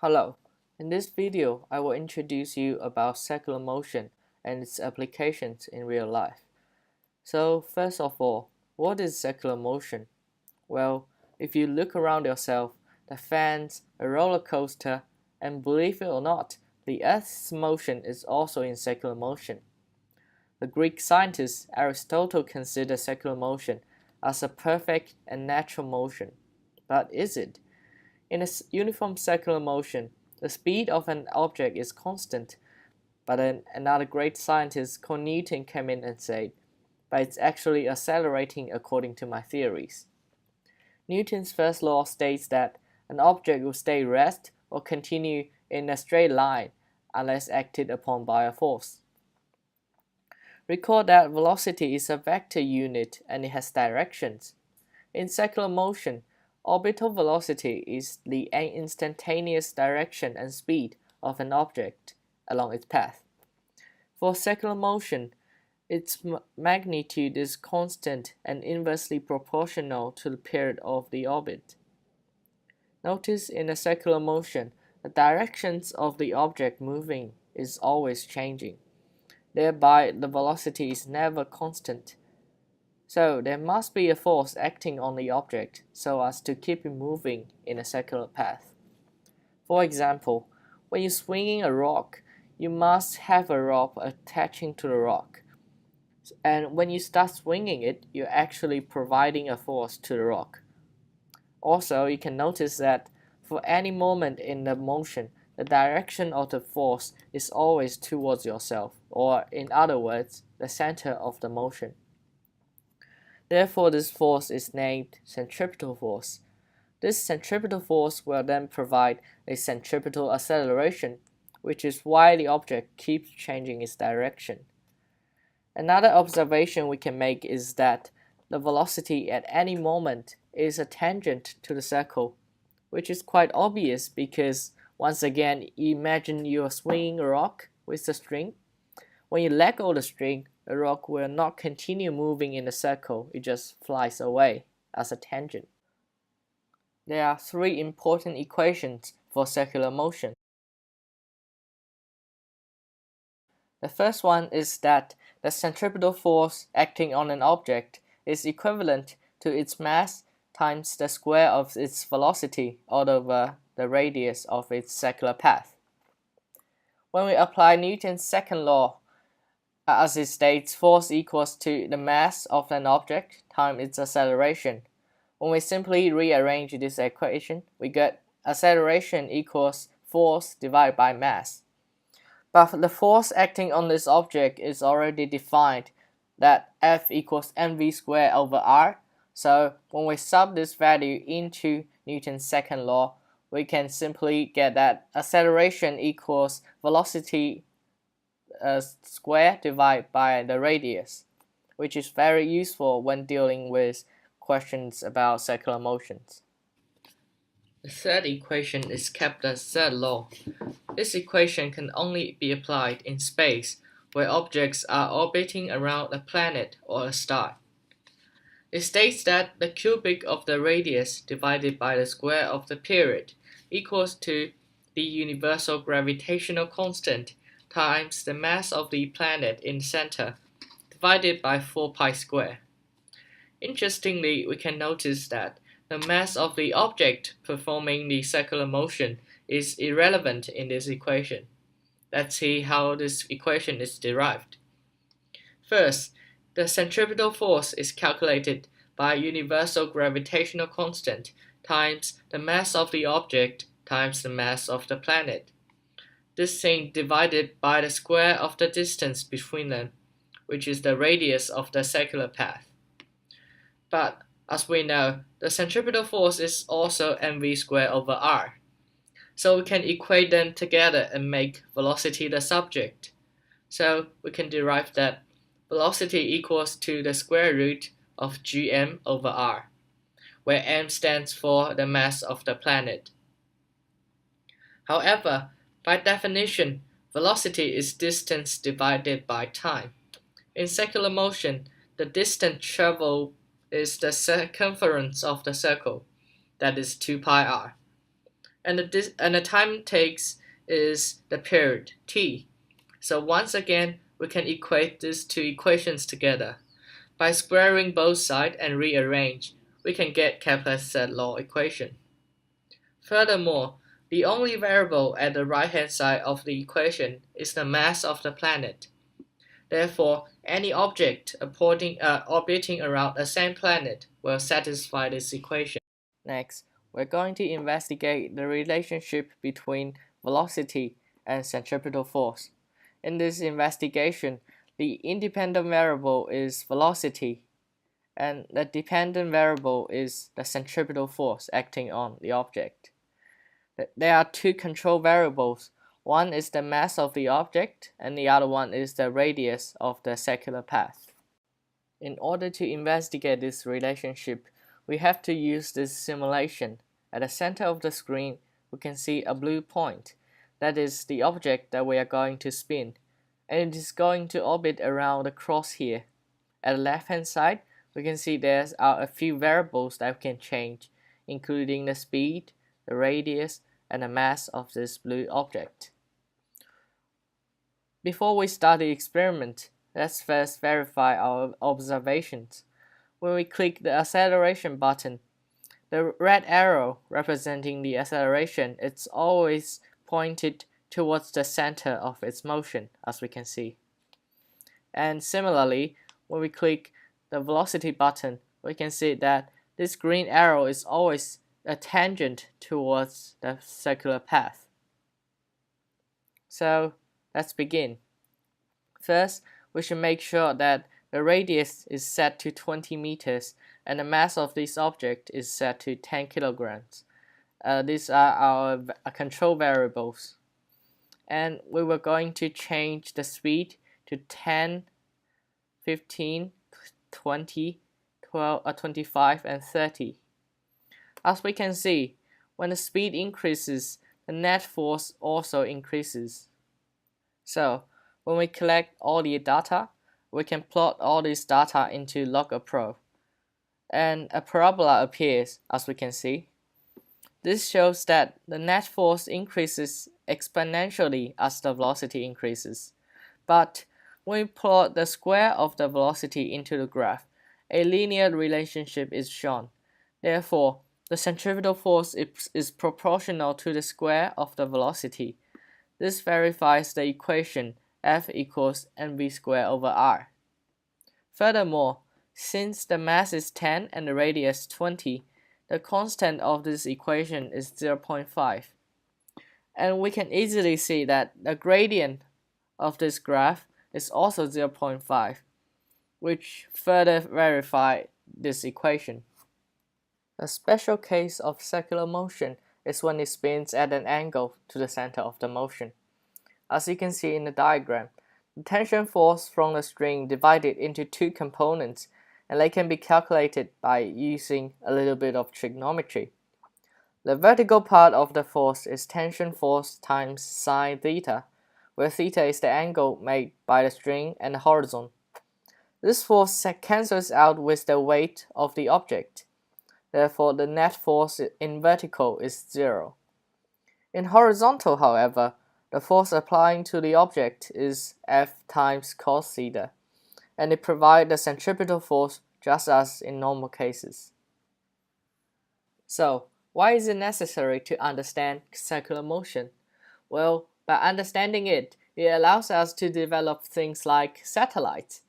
Hello, in this video I will introduce you about circular motion and its applications in real life. So first of all, what is circular motion? Well, if you look around yourself, the fans, a roller coaster, and believe it or not, the Earth's motion is also in circular motion. The Greek scientist Aristotle considered circular motion as a perfect and natural motion. But is it? In a uniform circular motion, the speed of an object is constant, but then another great scientist called Newton came in and said, but it's actually accelerating according to my theories. Newton's first law states that an object will stay rest or continue in a straight line unless acted upon by a force. Recall that velocity is a vector unit and it has directions. In circular motion, orbital velocity is the instantaneous direction and speed of an object along its path. For circular motion, its magnitude is constant and inversely proportional to the period of the orbit. Notice in a circular motion, the directions of the object moving is always changing. Thereby, the velocity is never constant. So there must be a force acting on the object so as to keep it moving in a circular path. For example, when you're swinging a rock, you must have a rope attaching to the rock. And when you start swinging it, you're actually providing a force to the rock. Also, you can notice that for any moment in the motion, the direction of the force is always towards yourself, or in other words, the center of the motion. Therefore, this force is named centripetal force. This centripetal force will then provide a centripetal acceleration, which is why the object keeps changing its direction. Another observation we can make is that the velocity at any moment is a tangent to the circle, which is quite obvious because, once again, imagine you are swinging a rock with a string. When you let go of the string, the rock will not continue moving in a circle, it just flies away as a tangent. There are three important equations for circular motion. The first one is that the centripetal force acting on an object is equivalent to its mass times the square of its velocity all over the radius of its circular path. When we apply Newton's second law, as it states, force equals to the mass of an object times its acceleration. When we simply rearrange this equation, we get acceleration equals force divided by mass. But the force acting on this object is already defined, that F equals mv squared over r. So when we sub this value into Newton's second law, we can simply get that acceleration equals velocity square divided by the radius, which is very useful when dealing with questions about circular motions. The third equation is Kepler's third law. This equation can only be applied in space where objects are orbiting around a planet or a star. It states that the cubic of the radius divided by the square of the period equals to the universal gravitational constant times the mass of the planet in the center divided by 4 pi squared. Interestingly, we can notice that the mass of the object performing the circular motion is irrelevant in this equation. Let's see how this equation is derived. First, the centripetal force is calculated by universal gravitational constant times the mass of the object times the mass of the planet. This thing divided by the square of the distance between them, which is the radius of the circular path. But as we know, the centripetal force is also mv squared over r. So we can equate them together and make velocity the subject. So we can derive that velocity equals to the square root of gm over r, where m stands for the mass of the planet. However, by definition, velocity is distance divided by time. In circular motion, the distance traveled is the circumference of the circle, that is 2 pi r. and the time takes is the period t. So once again, we can equate these two equations together. By squaring both sides and rearrange, we can get Kepler's third law equation. Furthermore, the only variable at the right-hand side of the equation is the mass of the planet. Therefore, any object orbiting around the same planet will satisfy this equation. Next, we're going to investigate the relationship between velocity and centripetal force. In this investigation, the independent variable is velocity, and the dependent variable is the centripetal force acting on the object. There are two control variables. One is the mass of the object, and the other one is the radius of the circular path. In order to investigate this relationship, we have to use this simulation. At the center of the screen, we can see a blue point. That is the object that we are going to spin, and it is going to orbit around the crosshair. At the left-hand side, we can see there are a few variables that we can change, including the speed, the radius, and the mass of this blue object. Before we start the experiment, let's first verify our observations. When we click the acceleration button, the red arrow representing the acceleration is always pointed towards the center of its motion, as we can see. And similarly, when we click the velocity button, we can see that this green arrow is always a tangent towards the circular path. So let's begin. First, we should make sure that the radius is set to 20 meters and the mass of this object is set to 10 kilograms. These are our control variables. And we were going to change the speed to 10, 15, 20, 12, 25, and 30. As we can see, when the speed increases, the net force also increases. So, when we collect all the data, we can plot all this data into log_pro, and a parabola appears, as we can see. This shows that the net force increases exponentially as the velocity increases. But when we plot the square of the velocity into the graph, a linear relationship is shown. Therefore, the centripetal force is proportional to the square of the velocity. This verifies the equation F equals mv squared over r. Furthermore, since the mass is 10 and the radius 20, the constant of this equation is 0.5. And we can easily see that the gradient of this graph is also 0.5, which further verify this equation. A special case of circular motion is when it spins at an angle to the center of the motion. As you can see in the diagram, the tension force from the string divided into two components, and they can be calculated by using a little bit of trigonometry. The vertical part of the force is tension force times sine theta, where theta is the angle made by the string and the horizon. This force cancels out with the weight of the object. Therefore, the net force in vertical is 0. In horizontal, however, the force applying to the object is F times cos theta, and it provides the centripetal force just as in normal cases. So, why is it necessary to understand circular motion? Well, by understanding it, it allows us to develop things like satellites.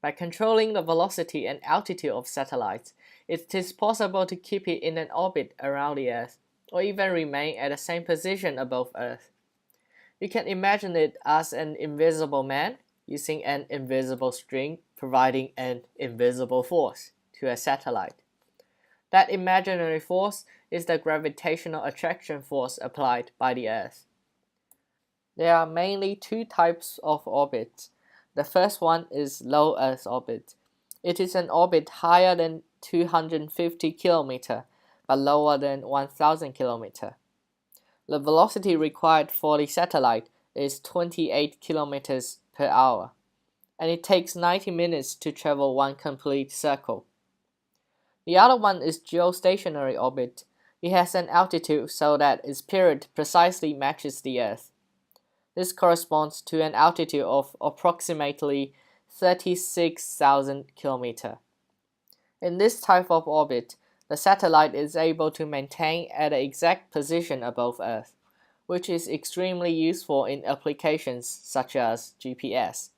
By controlling the velocity and altitude of satellites, it is possible to keep it in an orbit around the Earth, or even remain at the same position above Earth. You can imagine it as an invisible man using an invisible string providing an invisible force to a satellite. That imaginary force is the gravitational attraction force applied by the Earth. There are mainly two types of orbits. The first one is low Earth orbit. It is an orbit higher than 250 km but lower than 1000 km. The velocity required for the satellite is 28 km per hour, and it takes 90 minutes to travel one complete circle. The other one is geostationary orbit. It has an altitude so that its period precisely matches the Earth. This corresponds to an altitude of approximately 36,000 km. In this type of orbit, the satellite is able to maintain at the exact position above Earth, which is extremely useful in applications such as GPS.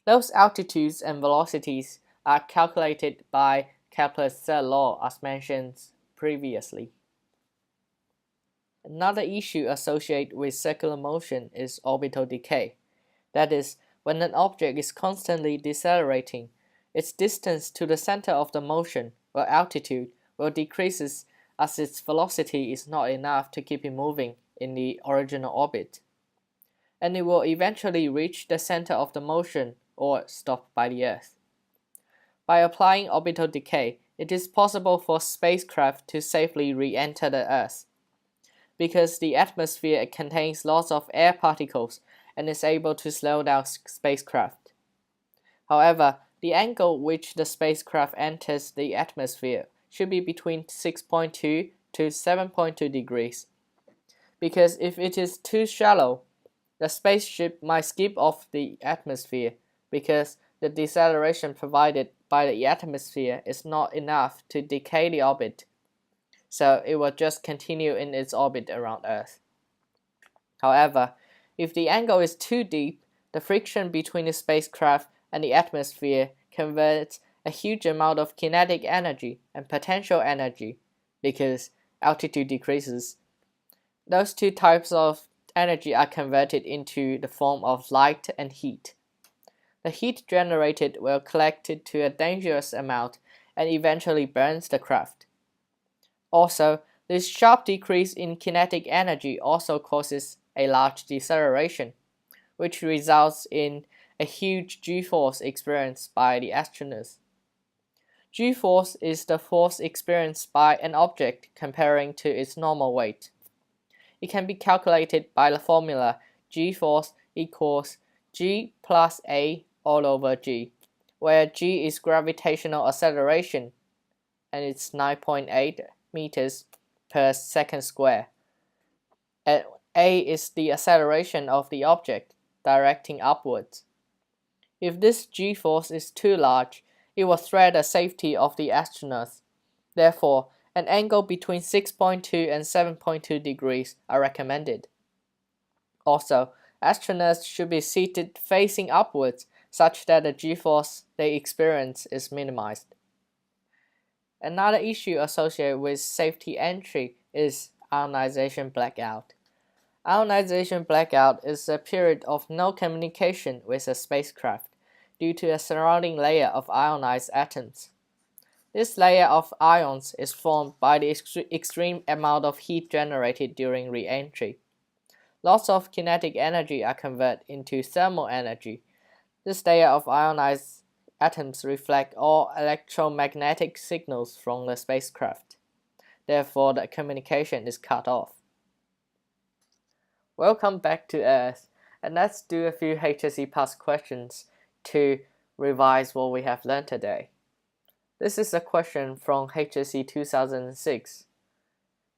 Those altitudes and velocities are calculated by Kepler's third law as mentioned previously. Another issue associated with circular motion is orbital decay. That is, when an object is constantly decelerating, its distance to the center of the motion, or altitude, will decrease as its velocity is not enough to keep it moving in the original orbit, and it will eventually reach the center of the motion or stop by the Earth. By applying orbital decay, it is possible for spacecraft to safely re-enter the Earth, because the atmosphere contains lots of air particles and is able to slow down spacecraft. However, the angle which the spacecraft enters the atmosphere should be between 6.2 to 7.2 degrees, because if it is too shallow, the spaceship might skip off the atmosphere because the deceleration provided by the atmosphere is not enough to decay the orbit, so it will just continue in its orbit around Earth. However, if the angle is too deep, the friction between the spacecraft and the atmosphere converts a huge amount of kinetic energy and potential energy because altitude decreases. Those two types of energy are converted into the form of light and heat. The heat generated will collect it to a dangerous amount and eventually burns the craft. Also, this sharp decrease in kinetic energy also causes a large deceleration, which results in a huge G-force experienced by the astronauts. G-force is the force experienced by an object comparing to its normal weight. It can be calculated by the formula G-force equals G plus A all over G, where G is gravitational acceleration and it's 9.8 meters per second square, and A is the acceleration of the object directing upwards. If this G-force is too large, it will threaten the safety of the astronauts. Therefore, an angle between 6.2 and 7.2 degrees are recommended. Also, astronauts should be seated facing upwards such that the G-force they experience is minimized. Another issue associated with safety entry is ionization blackout. Ionization blackout is a period of no communication with a spacecraft due to a surrounding layer of ionized atoms. This layer of ions is formed by the extreme amount of heat generated during re-entry. Lots of kinetic energy are converted into thermal energy. This layer of ionized atoms reflect all electromagnetic signals from the spacecraft. Therefore, the communication is cut off. Welcome back to Earth, and let's do a few HSC past questions to revise what we have learned today. This is a question from HSC 2006.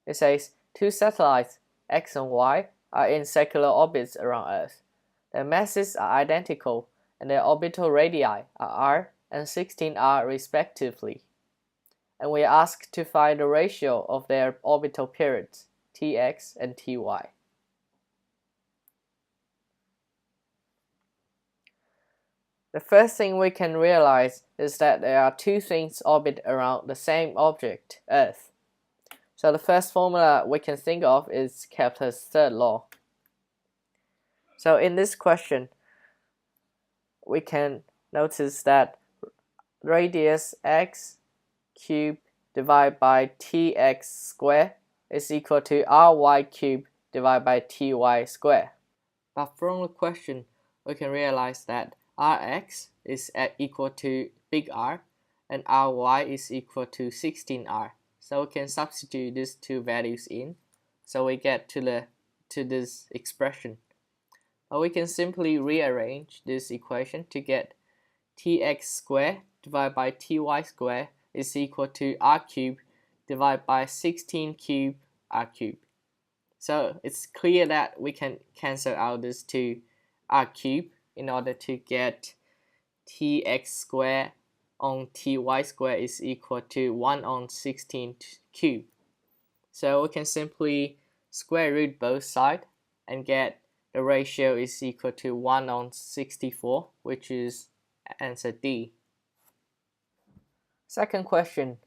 It says, two satellites, X and Y, are in circular orbits around Earth. Their masses are identical, and their orbital radii are r and 16r respectively. And we are asked to find the ratio of their orbital periods, Tx and Ty. The first thing we can realize is that there are two things orbit around the same object, Earth. So the first formula we can think of is Kepler's third law. So in this question, we can notice that radius x cubed divided by tx squared is equal to ry cubed divided by ty squared. But from the question, we can realize that Rx is equal to big R and Ry is equal to 16R. So we can substitute these two values in, so we get to this expression. Or we can simply rearrange this equation to get Tx squared divided by Ty squared is equal to R cubed divided by 16 cube r cubed. So it's clear that we can cancel out this 2 r cubed in order to get tx squared on ty squared is equal to 1 on 16 cubed. So we can simply square root both sides and get the ratio is equal to 1 on 64, which is answer D. Second question.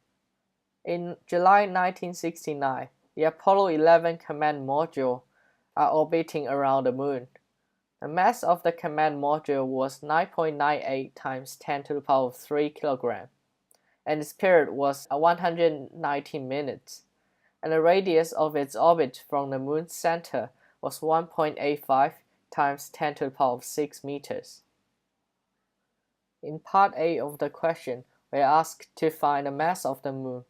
In July 1969, the Apollo 11 command module are orbiting around the moon. The mass of the command module was 9.98 times 10 to the power of 3 kilogram, and its period was 119 minutes, and the radius of its orbit from the moon's center was 1.85 times 10 to the power of 6 meters. In part A of the question, we are asked to find the mass of the moon.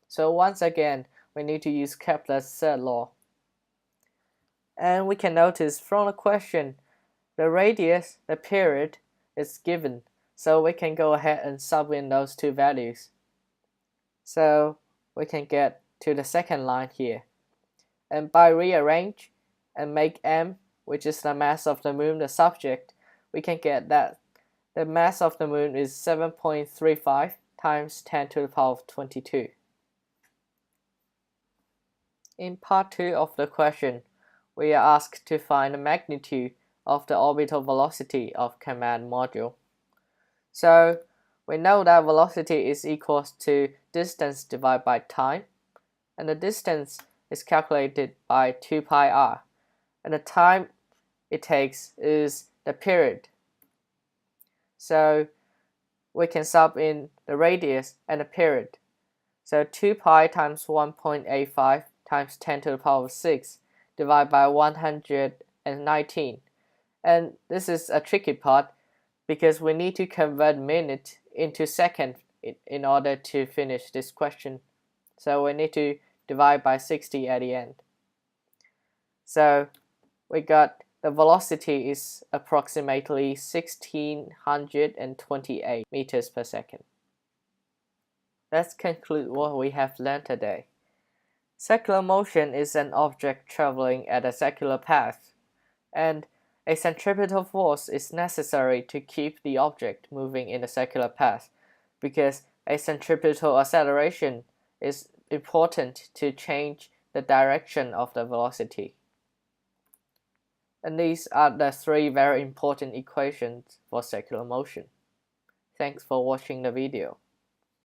So once again, we need to use Kepler's third law. And we can notice from the question, the radius, the period, is given. So we can go ahead and sub in those two values. So we can get to the second line here. And by rearrange and make m, which is the mass of the moon, the subject, we can get that the mass of the moon is 7.35 times 10 to the power of 22. In part 2 of the question, we are asked to find the magnitude of the orbital velocity of command module. So we know that velocity is equal to distance divided by time, and the distance is calculated by 2 pi r, and the time it takes is the period. So we can sub in the radius and the period. So 2 pi times 1.85 times 10 to the power of 6 divided by 119. And this is a tricky part because we need to convert minute into second in order to finish this question. So we need to divide by 60 at the end. So we got the velocity is approximately 1628 meters per second. Let's conclude what we have learned today. Circular motion is an object traveling at a circular path, and a centripetal force is necessary to keep the object moving in a circular path because a centripetal acceleration is important to change the direction of the velocity. And these are the 3 very important equations for circular motion. Thanks for watching the video.